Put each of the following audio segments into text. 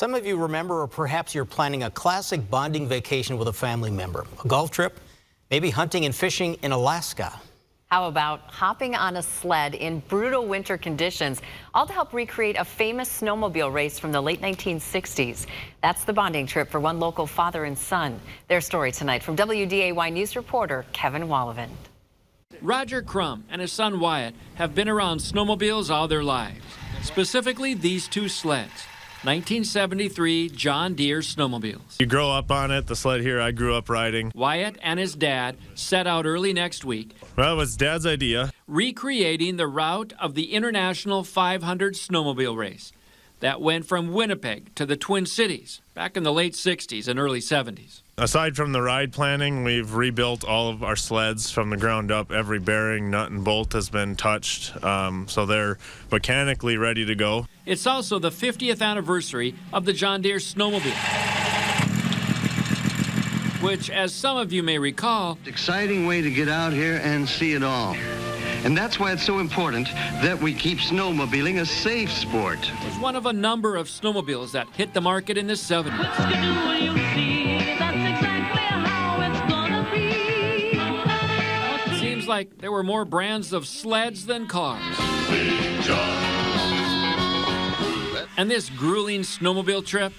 Some of you remember, or perhaps you're planning a classic bonding vacation with a family member. A golf trip, maybe hunting and fishing in Alaska. How about hopping on a sled in brutal winter conditions, all to help recreate a famous snowmobile race from the late 1960s. That's the bonding trip for one local father and son. Their story tonight from WDAY News reporter Kevin Wallivan. Roger Crum and his son Wyatt have been around snowmobiles all their lives, specifically these two sleds. 1973 John Deere snowmobiles. You grow up on it. The sled here I grew up riding. Wyatt and his dad set out early next week. Well, it was Dad's idea. Recreating the route of the International 500 snowmobile race that went from Winnipeg to the Twin Cities back in the late 60s and early 70s. Aside from the ride planning, we've rebuilt all of our sleds from the ground up. Every bearing, nut, and bolt has been touched, so they're mechanically ready to go. It's also the 50th anniversary of the John Deere snowmobile, which, as some of you may recall, exciting way to get out here and see it all. And that's why it's so important that we keep snowmobiling a safe sport. was one of a number of snowmobiles that hit the market in the 70s. Seems like there were more brands of sleds than cars. And this grueling snowmobile trip,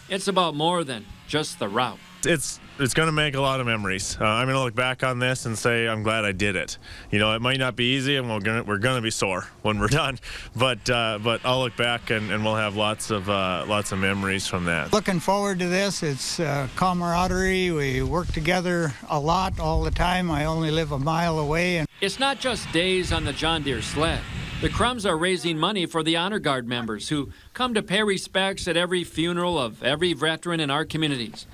it's about more than just the route. It's going to make a lot of memories. I'm going to look back on this and say I'm glad I did it. You know, it might not be easy, and we're going to be sore when we're done. But I'll look back and we'll have lots of memories from that. Looking forward to this. It's camaraderie. We work together a lot all the time. I only live a mile away. And it's not just days on the John Deere sled. The Crums are raising money for the Honor Guard members who come to pay respects at every funeral of every veteran in our communities.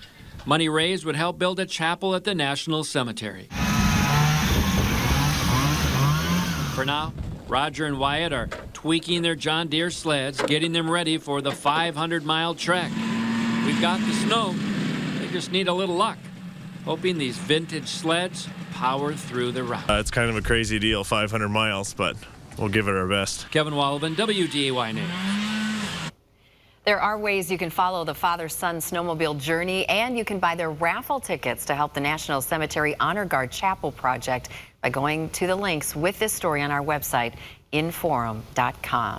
Money raised would help build a chapel at the National Cemetery. For now, Roger and Wyatt are tweaking their John Deere sleds, getting them ready for the 500-mile trek. We've got the snow. They just need a little luck, hoping these vintage sleds power through the route. It's kind of a crazy deal, 500 miles, but we'll give it our best. Kevin Wallivan, WDAY News. There are ways you can follow the father-son snowmobile journey, and you can buy their raffle tickets to help the National Cemetery Honor Guard Chapel project by going to the links with this story on our website, inforum.com.